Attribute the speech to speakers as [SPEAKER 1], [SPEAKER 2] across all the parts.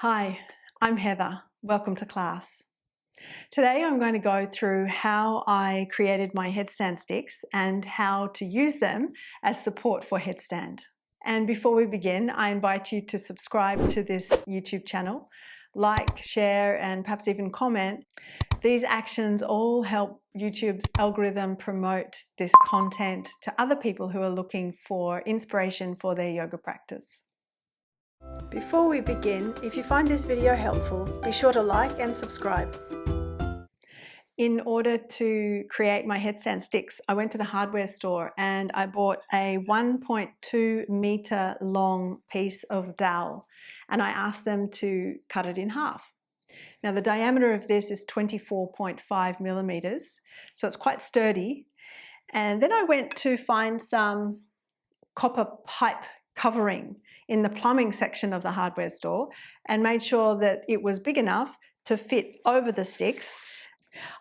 [SPEAKER 1] Hi, I'm Heather. Welcome to class. Today I'm going to go through how I created my headstand sticks and how to use them as support for headstand. And before we begin, I invite you to subscribe to this YouTube channel, like, share, and perhaps even comment. These actions all help YouTube's algorithm promote this content to other people who are looking for inspiration for their yoga practice. Before we begin, if you find this video helpful, be sure to like and subscribe. In order to create my headstand sticks, I went to the hardware store and I bought a 1.2 meter long piece of dowel, and I asked them to cut it in half. Now the diameter of this is 24.5 millimeters, so it's quite sturdy. And then I went to find some copper pipe covering in the plumbing section of the hardware store and made sure that it was big enough to fit over the sticks.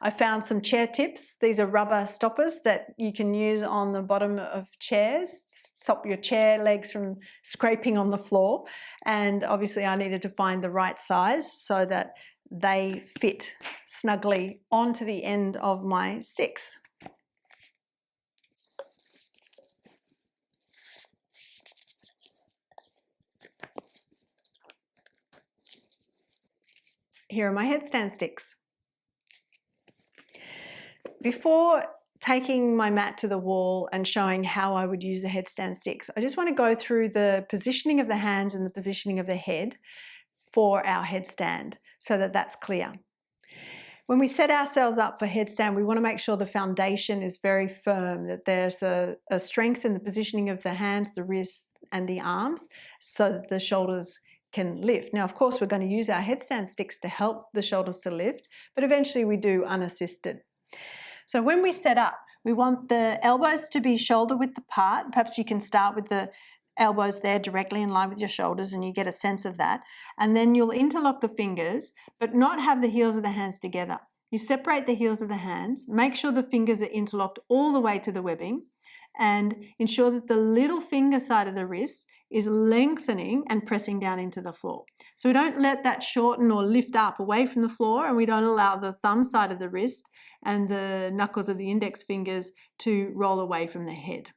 [SPEAKER 1] I found some chair tips. These are rubber stoppers that you can use on the bottom of chairs, stop your chair legs from scraping on the floor. And obviously I needed to find the right size so that they fit snugly onto the end of my sticks. Here are my headstand sticks. Before taking my mat to the wall and showing how I would use the headstand sticks, I just want to go through the positioning of the hands and the positioning of the head for our headstand so that that's clear. When we set ourselves up for headstand, we want to make sure the foundation is very firm, that there's a strength in the positioning of the hands, the wrists and the arms so that the shoulders can lift. Now, of course, we're going to use our headstand sticks to help the shoulders to lift, but eventually we do unassisted. So when we set up, we want the elbows to be shoulder width apart. Perhaps you can start with the elbows there directly in line with your shoulders and you get a sense of that. And then you'll interlock the fingers, but not have the heels of the hands together. You separate the heels of the hands, make sure the fingers are interlocked all the way to the webbing, and ensure that the little finger side of the wrist is lengthening and pressing down into the floor. So we don't let that shorten or lift up away from the floor, and we don't allow the thumb side of the wrist and the knuckles of the index fingers to roll away from the head.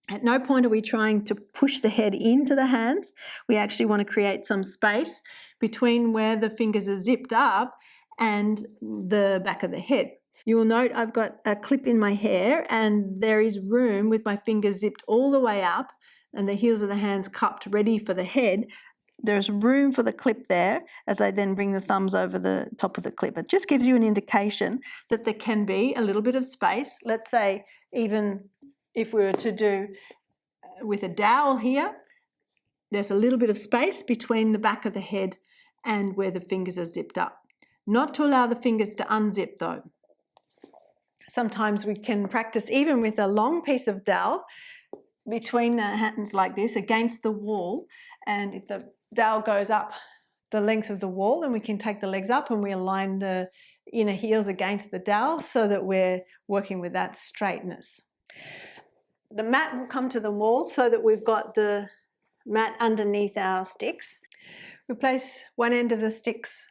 [SPEAKER 1] At no point are we trying to push the head into the hands. We actually want to create some space between where the fingers are zipped up and the back of the head. You will note I've got a clip in my hair and there is room with my fingers zipped all the way up and the heels of the hands cupped ready for the head. There's room for the clip there as I then bring the thumbs over the top of the clip. It just gives you an indication that there can be a little bit of space. Let's say even if we were to do with a dowel here, there's a little bit of space between the back of the head and where the fingers are zipped up. Not to allow the fingers to unzip though. Sometimes we can practice even with a long piece of dowel between the hands like this against the wall, and if the dowel goes up the length of the wall, then we can take the legs up and we align the inner heels against the dowel so that we're working with that straightness. The mat will come to the wall so that we've got the mat underneath our sticks. We place one end of the sticks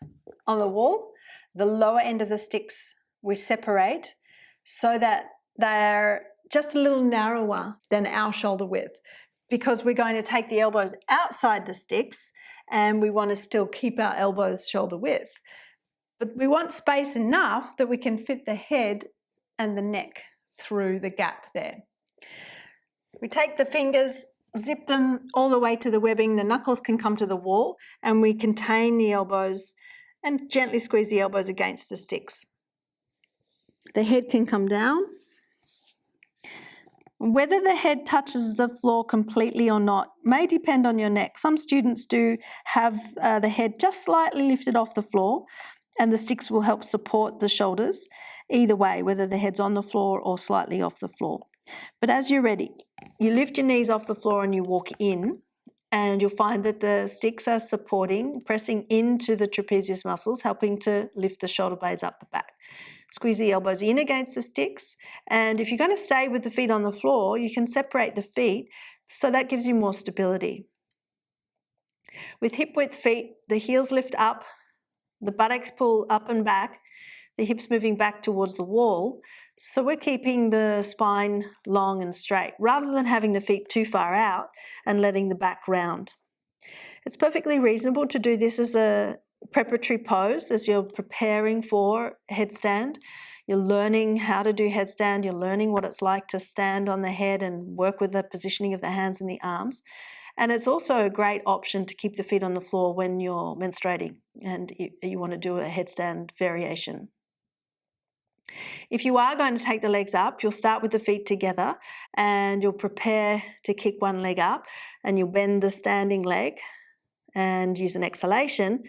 [SPEAKER 1] on the wall, the lower end of the sticks we separate so that they're just a little narrower than our shoulder width, because we're going to take the elbows outside the sticks and we want to still keep our elbows shoulder width. But we want space enough that we can fit the head and the neck through the gap there. We take the fingers, zip them all the way to the webbing, the knuckles can come to the wall, and we contain the elbows and gently squeeze the elbows against the sticks. The head can come down. Whether the head touches the floor completely or not may depend on your neck. Some students do have the head just slightly lifted off the floor, and the sticks will help support the shoulders either way, whether the head's on the floor or slightly off the floor. But as you're ready, you lift your knees off the floor and you walk in, and you'll find that the sticks are supporting, pressing into the trapezius muscles, helping to lift the shoulder blades up the back. Squeeze the elbows in against the sticks, and if you're going to stay with the feet on the floor, you can separate the feet so that gives you more stability. With hip width feet, the heels lift up, the buttocks pull up and back, the hips moving back towards the wall. So we're keeping the spine long and straight rather than having the feet too far out and letting the back round. It's perfectly reasonable to do this as a preparatory pose as you're preparing for headstand. You're learning how to do headstand, you're learning what it's like to stand on the head and work with the positioning of the hands and the arms. And it's also a great option to keep the feet on the floor when you're menstruating and you want to do a headstand variation. If you are going to take the legs up, you'll start with the feet together and you'll prepare to kick one leg up and you'll bend the standing leg and use an exhalation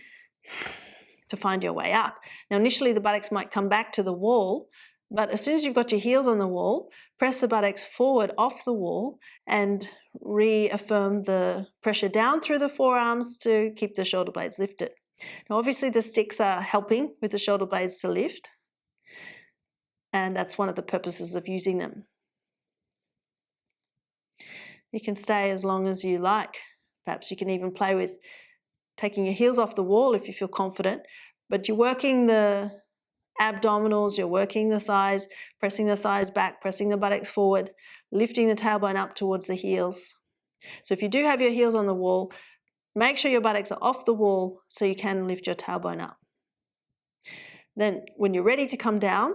[SPEAKER 1] to find your way up. Now initially the buttocks might come back to the wall, but as soon as you've got your heels on the wall, press the buttocks forward off the wall and reaffirm the pressure down through the forearms to keep the shoulder blades lifted. Now obviously the sticks are helping with the shoulder blades to lift, and that's one of the purposes of using them. You can stay as long as you like. Perhaps you can even play with taking your heels off the wall if you feel confident, but you're working the abdominals, you're working the thighs, pressing the thighs back, pressing the buttocks forward, lifting the tailbone up towards the heels. So if you do have your heels on the wall, make sure your buttocks are off the wall so you can lift your tailbone up. Then when you're ready to come down,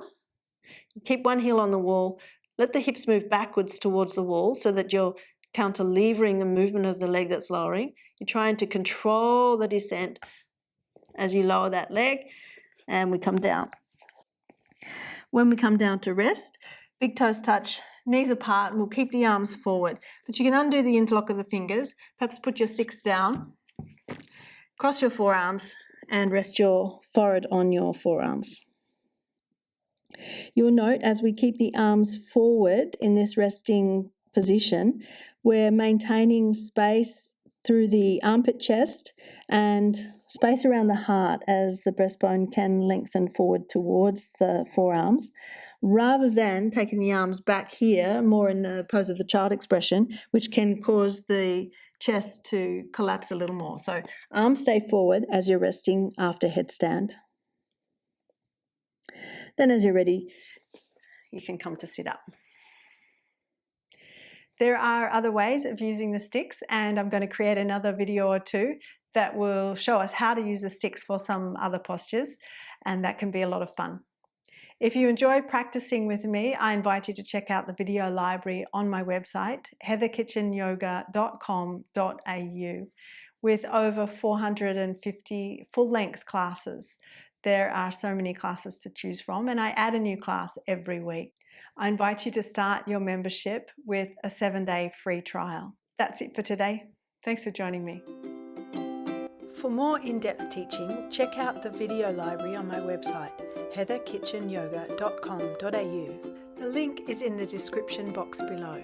[SPEAKER 1] keep one heel on the wall, let the hips move backwards towards the wall so that you're counter-levering the movement of the leg that's lowering. You're trying to control the descent as you lower that leg, and we come down. When we come down to rest, big toes touch, knees apart, and we'll keep the arms forward. But you can undo the interlock of the fingers, perhaps put your sticks down, cross your forearms, and rest your forehead on your forearms. You'll note as we keep the arms forward in this resting position, we're maintaining space through the armpit chest and space around the heart as the breastbone can lengthen forward towards the forearms, rather than taking the arms back here, more in the pose of the child expression, which can cause the chest to collapse a little more. So arms stay forward as you're resting after headstand. Then as you're ready, you can come to sit up. There are other ways of using the sticks, and I'm going to create another video or two that will show us how to use the sticks for some other postures, and that can be a lot of fun. If you enjoy practicing with me, I invite you to check out the video library on my website, heatherkitchenyoga.com.au, with over 450 full-length classes. There are so many classes to choose from, and I add a new class every week. I invite you to start your membership with a 7-day free trial. That's it for today. Thanks for joining me. For more in-depth teaching, check out the video library on my website, heatherkitchenyoga.com.au. The link is in the description box below.